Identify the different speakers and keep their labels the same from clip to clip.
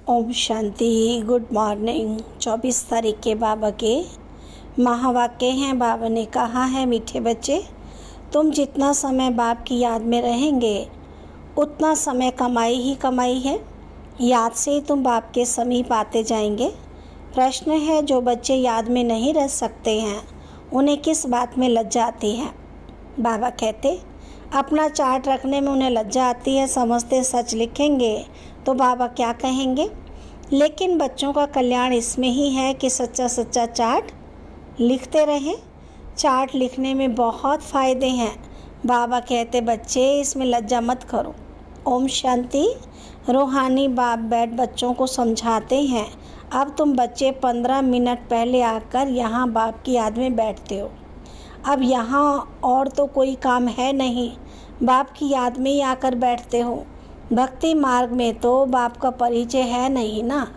Speaker 1: Om Shanti. Good morning. 24 तारीख के बाबा के महावाक्य हैं। बाबा ने कहा है, मीठे बच्चे, तुम जितना समय बाप की याद में रहेंगे उतना समय कमाई ही कमाई है। याद से ही तुम बाप के समीप आते जाएंगे। प्रश्न है, जो बच्चे याद में नहीं रह सकते हैं उन्हें किस बात में लज्जा आती है? बाबा कहते, अपना चार्ट रखने में उन्हें लज्जा आती है। समझते सच लिखेंगे तो बाबा क्या कहेंगे? लेकिन बच्चों का कल्याण इसमें ही है कि सच्चा सच्चा चार्ट लिखते रहें। चार्ट लिखने में बहुत फ़ायदे हैं। बाबा कहते, बच्चे इसमें लज्जा मत करो। ओम शांति। रूहानी बाप बैठ बच्चों को समझाते हैं। अब तुम बच्चे 15 मिनट पहले आकर यहाँ बाप की याद में बैठते हो। अब यहाँ और तो कोई काम है नहीं, बाप की याद में ही आकर बैठते हो। भक्ति मार्ग में तो बाप का परिचय है नहीं ना।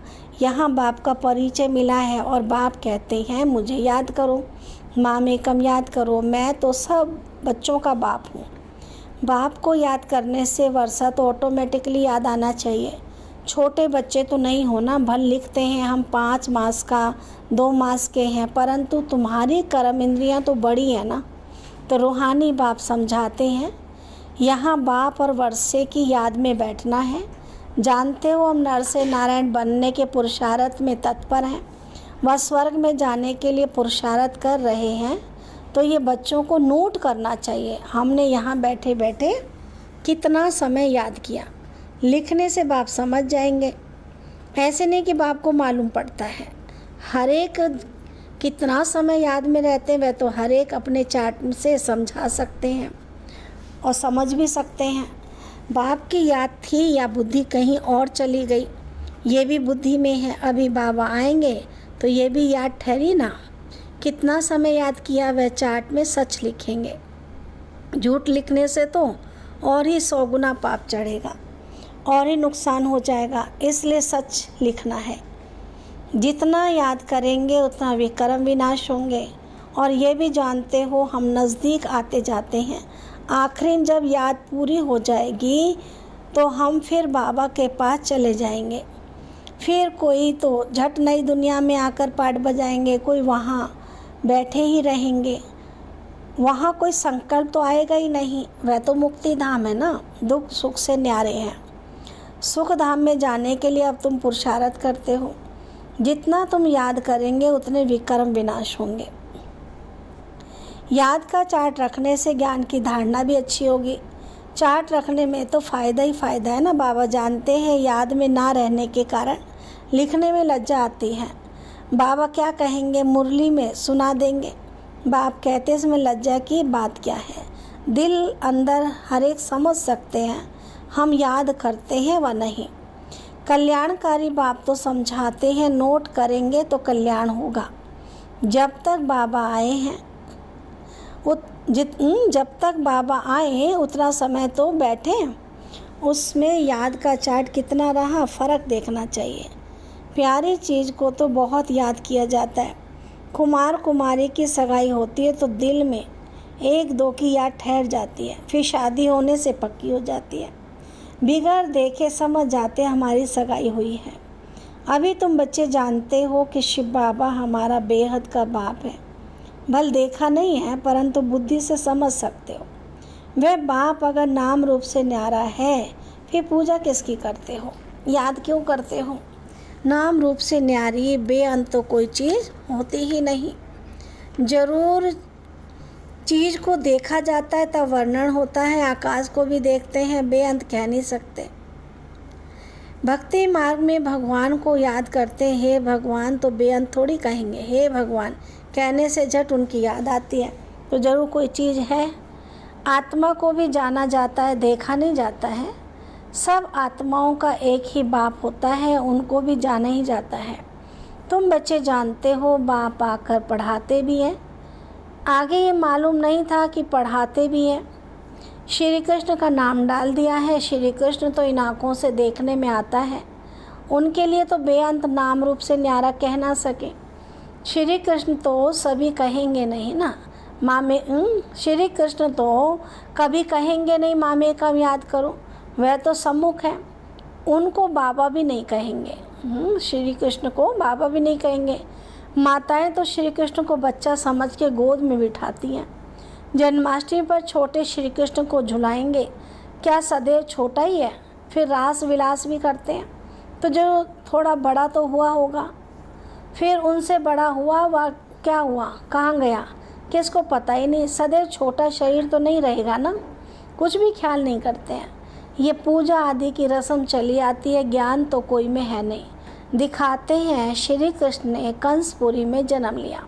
Speaker 1: यहाँ बाप का परिचय मिला है और बाप कहते हैं, मुझे याद करो, माँ में कम याद करो। मैं तो सब बच्चों का बाप हूँ। बाप को याद करने से वर्षा तो ऑटोमेटिकली याद आना चाहिए। छोटे बच्चे तो नहीं हो ना। भल लिखते हैं हम 5 मास का, 2 मास के हैं, परंतु तुम्हारी कर्म इंद्रियाँ तो बड़ी हैं ना। तो रूहानी बाप समझाते हैं, यहाँ बाप और वर्षे की याद में बैठना है। जानते हो, हम नर से नारायण बनने के पुरुषार्थ में तत्पर हैं। वह स्वर्ग में जाने के लिए पुरुषार्थ कर रहे हैं। तो ये बच्चों को नोट करना चाहिए, हमने यहाँ बैठे बैठे कितना समय याद किया। लिखने से बाप समझ जाएंगे। ऐसे नहीं कि बाप को मालूम पड़ता है। हर एक कितना समय याद में रहते हैं वह तो हर एक अपने चार्ट से समझा सकते हैं और समझ भी सकते हैं। बाप की याद थी या बुद्धि कहीं और चली गई, ये भी बुद्धि में है। अभी बाबा आएंगे तो ये भी याद ठहरी ना। कितना समय याद किया वह चार्ट में सच लिखेंगे। झूठ लिखने से तो और ही 100 गुना पाप चढ़ेगा और ही नुकसान हो जाएगा। इसलिए सच लिखना है। जितना याद करेंगे उतना विकर्म विनाश होंगे। और ये भी जानते हो, हम नज़दीक आते जाते हैं। आखिरी जब याद पूरी हो जाएगी तो हम फिर बाबा के पास चले जाएंगे। फिर कोई तो झट नई दुनिया में आकर पाठ बजाएंगे, कोई वहाँ बैठे ही रहेंगे। वहाँ कोई संकल्प तो आएगा ही नहीं। वह तो मुक्ति धाम है ना, दुख सुख से न्यारे हैं। सुख धाम में जाने के लिए अब तुम पुरुषार्थ करते हो। जितना तुम याद करेंगे उतने विकर्म विनाश होंगे। याद का चार्ट रखने से ज्ञान की धारणा भी अच्छी होगी। चार्ट रखने में तो फ़ायदा ही फ़ायदा है ना। बाबा जानते हैं याद में ना रहने के कारण लिखने में लज्जा आती है। बाबा क्या कहेंगे मुरली में सुना देंगे। बाप कहते इसमें लज्जा की बात क्या है? दिल अंदर हर एक समझ सकते हैं हम याद करते हैं व नहीं। कल्याणकारी बाप तो समझाते हैं, नोट करेंगे तो कल्याण होगा। जब तक बाबा आए हैं जब तक बाबा आए उतना समय तो बैठे, उसमें याद का चार्ट कितना रहा फ़र्क देखना चाहिए। प्यारी चीज़ को तो बहुत याद किया जाता है। कुमार कुमारी की सगाई होती है तो दिल में 1-2 की याद ठहर जाती है, फिर शादी होने से पक्की हो जाती है। बिगड़ देखे समझ जाते हमारी सगाई हुई है। अभी तुम बच्चे जानते हो कि शिव बाबा हमारा बेहद का बाप है। भल देखा नहीं है परंतु बुद्धि से समझ सकते हो। वह बाप अगर नाम रूप से न्यारा है फिर पूजा किसकी करते हो, याद क्यों करते हो? नाम रूप से न्यारी बेअंत तो कोई चीज़ होती ही नहीं। जरूर चीज़ को देखा जाता है तब वर्णन होता है। आकाश को भी देखते हैं, बेअंत कह नहीं सकते। भक्ति मार्ग में भगवान को याद करते हैं, हे भगवान, तो बेअंत थोड़ी कहेंगे। हे भगवान कहने से झट उनकी याद आती है तो ज़रूर कोई चीज़ है। आत्मा को भी जाना जाता है, देखा नहीं जाता है। सब आत्माओं का एक ही बाप होता है, उनको भी जाना ही जाता है। तुम बच्चे जानते हो बाप आकर पढ़ाते भी हैं। आगे ये मालूम नहीं था कि पढ़ाते भी हैं। श्री कृष्ण का नाम डाल दिया है। श्री कृष्ण तो इन आँखों से देखने में आता है, उनके लिए तो बेअंत नाम रूप से न्यारा कह ना सके। श्री कृष्ण तो सभी कहेंगे नहीं ना, माँ में श्री कृष्ण तो कभी कहेंगे नहीं माँ में कम याद करो। वह तो सम्मुख है। उनको बाबा भी नहीं कहेंगे। श्री कृष्ण को बाबा भी नहीं कहेंगे। माताएं तो श्री कृष्ण को बच्चा समझ के गोद में बिठाती हैं। जन्माष्टमी पर छोटे श्री कृष्ण को झुलाएंगे, क्या सदैव छोटा ही है? फिर रास विलास भी करते हैं, तो जो थोड़ा बड़ा तो हुआ होगा, फिर उनसे बड़ा हुआ वह क्या हुआ, कहाँ गया, किसको पता ही नहीं। सदैव छोटा शरीर तो नहीं रहेगा ना, कुछ भी ख्याल नहीं करते हैं। ये पूजा आदि की रस्म चली आती है, ज्ञान तो कोई में है नहीं। दिखाते हैं श्री कृष्ण ने कंसपुरी में जन्म लिया।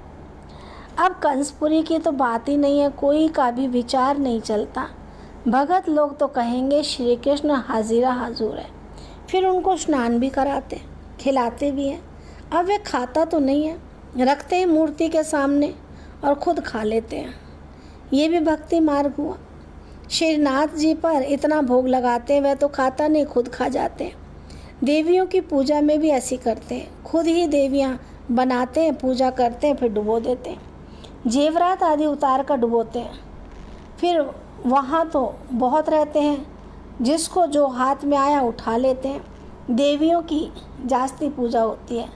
Speaker 1: अब कंसपुरी की तो बात ही नहीं है, कोई का भी विचार नहीं चलता। भगत लोग तो कहेंगे श्री कृष्ण हाजिरा हाजूर है, फिर उनको स्नान भी कराते, खिलाते भी हैं। अब वे खाता तो नहीं है, रखते हैं मूर्ति के सामने और खुद खा लेते हैं। ये भी भक्ति मार्ग हुआ। श्रीनाथ जी पर इतना भोग लगाते हैं, वह तो खाता नहीं, खुद खा जाते हैं। देवियों की पूजा में भी ऐसी करते हैं, खुद ही देवियाँ बनाते हैं, पूजा करते हैं, फिर डुबो देते हैं। जेवरात आदि उतार कर डुबोते हैं। फिर वहाँ तो बहुत रहते हैं, जिसको जो हाथ में आया उठा लेते हैं। देवियों की जास्ती पूजा होती है।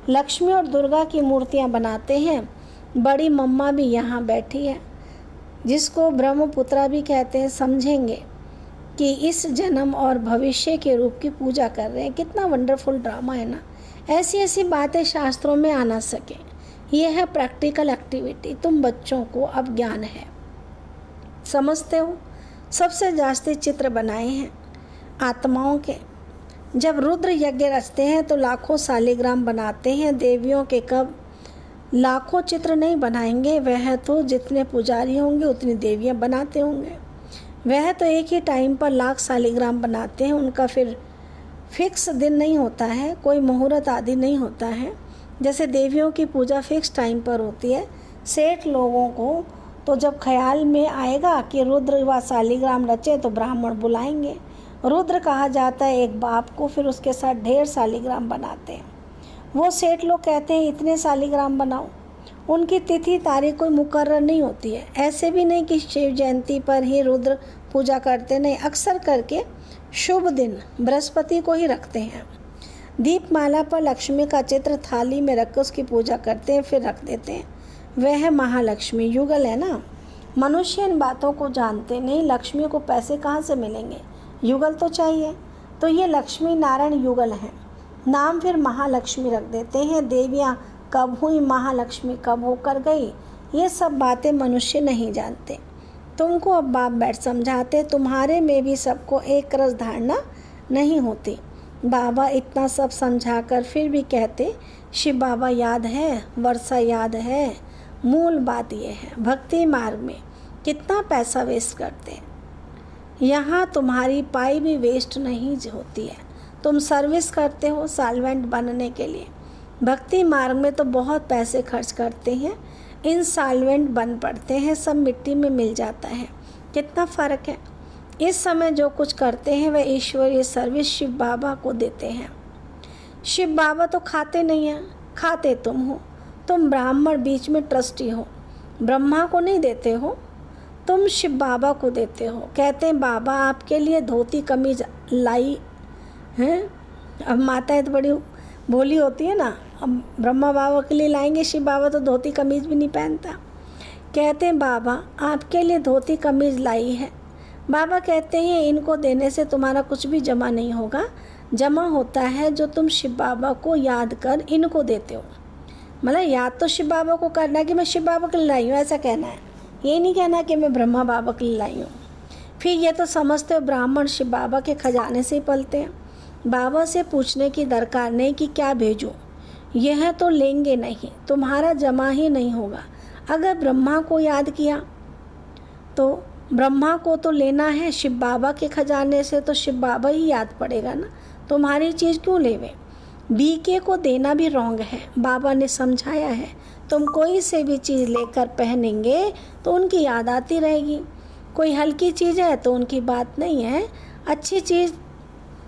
Speaker 1: लक्ष्मी और दुर्गा की मूर्तियाँ बनाते हैं। बड़ी मम्मा भी यहाँ बैठी है, जिसको ब्रह्मपुत्रा भी कहते हैं। समझेंगे कि इस जन्म और भविष्य के रूप की पूजा कर रहे हैं। कितना वंडरफुल ड्रामा है ना। ऐसी ऐसी बातें शास्त्रों में आ ना सके। ये है प्रैक्टिकल एक्टिविटी। तुम बच्चों को अब ज्ञान है, समझते हो। सबसे जास्ती चित्र बनाए हैं आत्माओं के। जब रुद्र यज्ञ रचते हैं तो लाखों शालिग्राम बनाते हैं। देवियों के कब लाखों चित्र नहीं बनाएंगे, वह तो जितने पुजारी होंगे उतनी देवियां बनाते होंगे। वह तो एक ही टाइम पर लाख शालिग्राम बनाते हैं। उनका फिर फिक्स दिन नहीं होता है, कोई मुहूर्त आदि नहीं होता है। जैसे देवियों की पूजा फिक्स टाइम पर होती है। सेठ लोगों को तो जब ख्याल में आएगा कि रुद्र व शालिग्राम रचे तो ब्राह्मण बुलाएंगे। रुद्र कहा जाता है एक बाप को, फिर उसके साथ ढेर शालिग्राम बनाते हैं। वो सेठ लोग कहते हैं इतने शालिग्राम बनाओ। उनकी तिथि तारीख कोई मुकर्रर नहीं होती है। ऐसे भी नहीं कि शिव जयंती पर ही रुद्र पूजा करते, नहीं, अक्सर करके शुभ दिन बृहस्पति को ही रखते हैं। दीपमाला पर लक्ष्मी का चित्र थाली में रखकर उसकी पूजा करते हैं, फिर रख देते हैं। वह महालक्ष्मी युगल है ना। मनुष्य इन बातों को जानते नहीं। लक्ष्मी को पैसे कहाँ से मिलेंगे, युगल तो चाहिए। तो ये लक्ष्मी नारायण युगल हैं। नाम फिर महालक्ष्मी रख देते हैं। देवियाँ कब हुई, महालक्ष्मी कब होकर गई, ये सब बातें मनुष्य नहीं जानते। तुमको अब बाप बैठ समझाते। तुम्हारे में भी सबको एक रस धारणा नहीं होती। बाबा इतना सब समझाकर फिर भी कहते शिव बाबा याद है, वर्षा याद है। मूल बात यह है, भक्ति मार्ग में कितना पैसा वेस्ट करते हैं। यहाँ तुम्हारी पाई भी वेस्ट नहीं होती है। तुम सर्विस करते हो सॉल्वेंट बनने के लिए। भक्ति मार्ग में तो बहुत पैसे खर्च करते हैं, इंसॉल्वेंट बन पड़ते हैं, सब मिट्टी में मिल जाता है। कितना फ़र्क है। इस समय जो कुछ करते हैं वह ईश्वरीय सर्विस शिव बाबा को देते हैं। शिव बाबा तो खाते नहीं हैं, खाते तुम हो। तुम ब्राह्मण बीच में ट्रस्टी हो, ब्रह्मा को नहीं देते हो, तुम शिव बाबा को देते हो। कहते हैं बाबा आपके लिए धोती कमीज लाई हैं। अब माताएं तो बड़ी भोली होती है ना, अब ब्रह्मा बाबा के लिए लाएंगे, शिव बाबा तो धोती कमीज भी नहीं पहनता। कहते हैं बाबा आपके लिए धोती कमीज लाई है। बाबा कहते हैं इनको देने से तुम्हारा कुछ भी जमा नहीं होगा, जमा होता है जो तुम शिव बाबा को याद कर इनको देते हो। मतलब याद तो शिव बाबा को करना कि मैं शिव बाबा के लिए लाई हूँ, ऐसा कहना है। ये नहीं कहना कि मैं ब्रह्मा बाबा के लिए लाई हूँ। फिर ये तो समझते हो ब्राह्मण शिव बाबा के खजाने से ही पलते हैं। बाबा से पूछने की दरकार नहीं कि क्या भेजूँ, यह तो लेंगे नहीं, तुम्हारा जमा ही नहीं होगा। अगर ब्रह्मा को याद किया तो ब्रह्मा को तो लेना है शिव बाबा के खजाने से, तो शिव बाबा ही याद पड़ेगा ना, तुम्हारी चीज़ क्यों लेवे। बीके को देना भी रॉन्ग है, बाबा ने समझाया है। तुम कोई से भी चीज़ लेकर पहनेंगे तो उनकी याद आती रहेगी। कोई हल्की चीज़ है तो उनकी बात नहीं है, अच्छी चीज़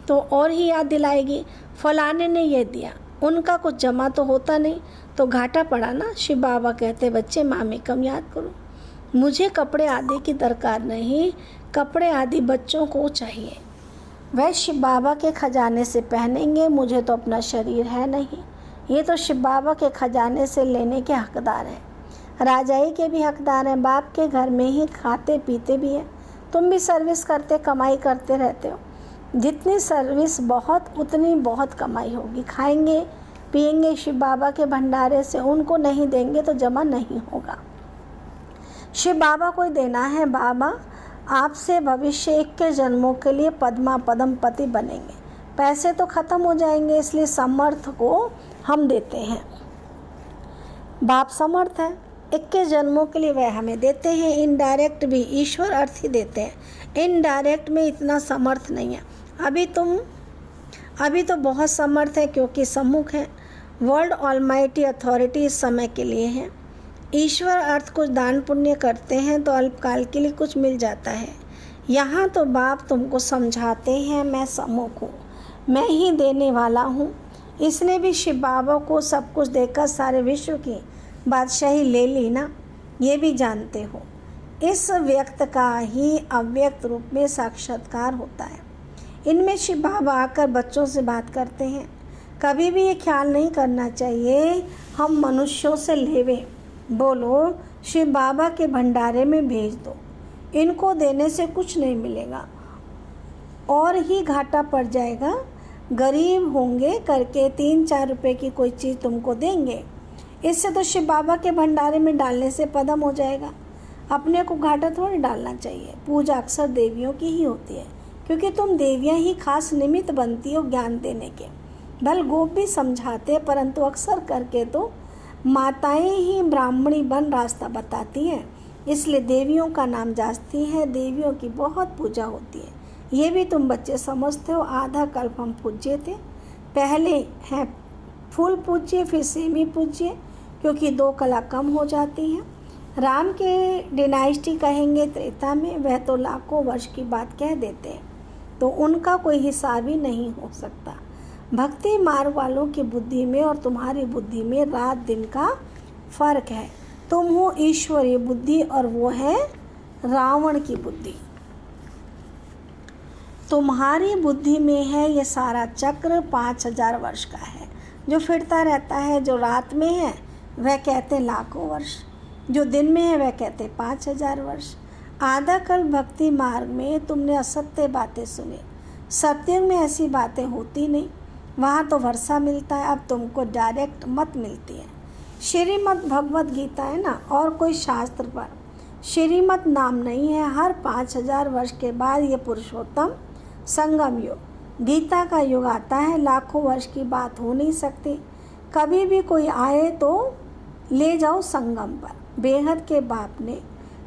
Speaker 1: तो और ही याद दिलाएगी। फलाने ने ये दिया, उनका कुछ जमा तो होता नहीं, तो घाटा पड़ा ना। शिव बाबा कहते बच्चे मामी कम याद करो, मुझे कपड़े आदि की दरकार नहीं, कपड़े आदि बच्चों को चाहिए। वह शिव बाबा के खजाने से पहनेंगे, मुझे तो अपना शरीर है नहीं। ये तो शिव बाबा के खजाने से लेने के हकदार हैं, राजाई के भी हकदार हैं, बाप के घर में ही खाते पीते भी हैं। तुम भी सर्विस करते कमाई करते रहते हो, जितनी सर्विस बहुत उतनी बहुत कमाई होगी। खाएंगे पिएंगे शिव बाबा के भंडारे से, उनको नहीं देंगे तो जमा नहीं होगा। शिव बाबा को देना है। बाबा आपसे भविष्य 21 जन्मों के लिए पद्मपति बनेंगे। पैसे तो ख़त्म हो जाएंगे, इसलिए समर्थ को हम देते हैं। बाप समर्थ है, 21 जन्मों के लिए वह हमें देते हैं। इनडायरेक्ट भी ईश्वर अर्थ ही देते हैं, इनडायरेक्ट में इतना समर्थ नहीं है। अभी तो बहुत समर्थ है, क्योंकि सम्मुख है। वर्ल्ड ऑलमाइटी अथॉरिटी इस समय के लिए है। ईश्वर अर्थ कुछ दान पुण्य करते हैं तो अल्पकाल के लिए कुछ मिल जाता है। यहाँ तो बाप तुमको समझाते हैं, मैं सम्मुख हूँ, मैं ही देने वाला हूँ। इसने भी शिव बाबा को सब कुछ देकर सारे विश्व की बादशाही ले ली ना, ये भी जानते हो। इस व्यक्त का ही अव्यक्त रूप में साक्षात्कार होता है। इनमें शिव बाबा आकर बच्चों से बात करते हैं। कभी भी ये ख्याल नहीं करना चाहिए हम मनुष्यों से लेवे। बोलो शिव बाबा के भंडारे में भेज दो, इनको देने से कुछ नहीं मिलेगा और ही घाटा पड़ जाएगा। गरीब होंगे करके 3-4 रुपए की कोई चीज़ तुमको देंगे, इससे तो शिव बाबा के भंडारे में डालने से पदम हो जाएगा। अपने को घाटा थोड़ी डालना चाहिए। पूजा अक्सर देवियों की ही होती है, क्योंकि तुम देवियां ही खास निमित्त बनती हो ज्ञान देने के। दल गोप भी समझाते, परंतु अक्सर करके तो माताएं ही ब्राह्मणी बन रास्ता बताती हैं, इसलिए देवियों का नाम जास्ती है। देवियों की बहुत पूजा होती है, ये भी तुम बच्चे समझते हो। आधा कल्प हम पूज्य थे, पहले हैं फुल पूज्य, फिर सेमी पूज्य, क्योंकि 2 कला कम हो जाती हैं। राम के डिनाइस्टी कहेंगे त्रेता में, वह तो लाखों वर्ष की बात कह देते हैं, तो उनका कोई हिसाब ही नहीं हो सकता। भक्ति मार्ग वालों की बुद्धि में और तुम्हारी बुद्धि में रात दिन का फर्क है। तुम हो ईश्वरीय बुद्धि और वो है रावण की बुद्धि। तुम्हारी बुद्धि में है ये सारा चक्र 5000 वर्ष का है, जो फिरता रहता है। जो रात में है वह कहते लाखों वर्ष, जो दिन में है वह कहते 5000 वर्ष। आधा कल भक्ति मार्ग में तुमने असत्य बातें सुनी, सत्युग में ऐसी बातें होती नहीं, वहाँ तो वर्षा मिलता है। अब तुमको डायरेक्ट मत मिलती है। श्रीमद् भगवत गीता है ना, और कोई शास्त्र पर श्रीमद् नाम नहीं है। हर 5000 वर्ष के बाद ये पुरुषोत्तम संगम युग गीता का युग आता है। लाखों वर्ष की बात हो नहीं सकती। कभी भी कोई आए तो ले जाओ संगम पर। बेहद के बाप ने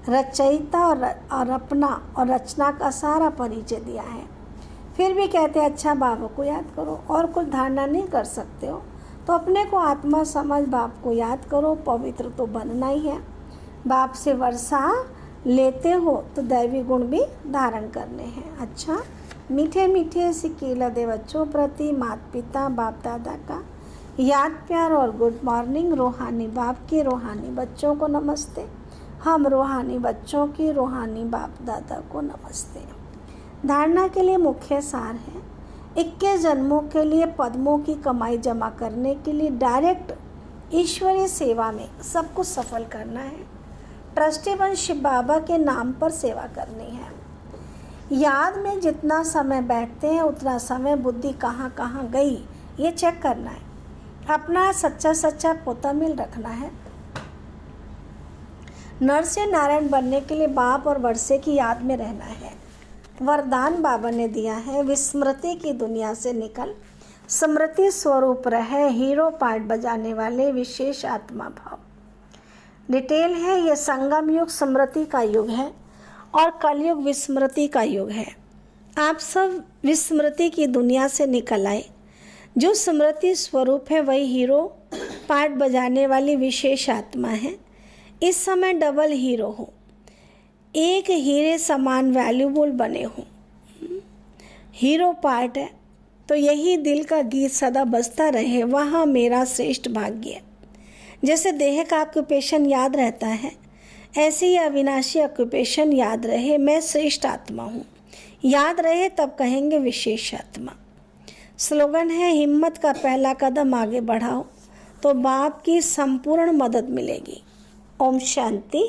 Speaker 1: रचयिता और अपना और रचना का सारा परिचय दिया है, फिर भी कहते हैं अच्छा बाबा को याद करो। और कुछ धारणा नहीं कर सकते हो तो अपने को आत्मा समझ बाप को याद करो। पवित्र तो बनना ही है। बाप से वर्षा लेते हो तो दैवी गुण भी धारण करने हैं। अच्छा, मीठे मीठे सिकीला दे बच्चों प्रति माता पिता बाप दादा का याद प्यार और गुड मॉर्निंग। रूहानी बाप के रूहानी बच्चों को नमस्ते। हम रूहानी बच्चों की रूहानी बाप दादा को नमस्ते। धारणा के लिए मुख्य सार है, 21 जन्मों के लिए पद्मों की कमाई जमा करने के लिए डायरेक्ट ईश्वरीय सेवा में सब कुछ सफल करना है। ट्रस्टी बन शिव बाबा के नाम पर सेवा करनी है। याद में जितना समय बैठते हैं उतना समय बुद्धि कहाँ कहाँ गई ये चेक करना है। अपना सच्चा पोता मिल रखना है। नर से नारायण बनने के लिए बाप और वर्षे की याद में रहना है। वरदान बाबा ने दिया है, विस्मृति की दुनिया से निकल स्मृति स्वरूप रहे, हीरो पार्ट बजाने वाले विशेष आत्मा भाव। डिटेल है, ये संगम युग स्मृति का युग है और कलयुग विस्मृति का युग है। आप सब विस्मृति की दुनिया से निकल आए। जो स्मृति स्वरूप है वही हीरो पार्ट बजाने वाली विशेष आत्मा है। इस समय डबल हीरो हो, एक हीरे समान वैल्यूबल बने हो। हीरो पार्ट है तो यही दिल का गीत सदा बजता रहे, वहाँ मेरा श्रेष्ठ भाग्य है। जैसे देह का ऑक्यूपेशन याद रहता है, ऐसे ही अविनाशी ऑक्यूपेशन याद रहे, मैं श्रेष्ठ आत्मा हूँ। याद रहे तब कहेंगे विशेष आत्मा। स्लोगन है हिम्मत का पहला कदम आगे बढ़ाओ तो बाप की संपूर्ण मदद मिलेगी। ओम शांति।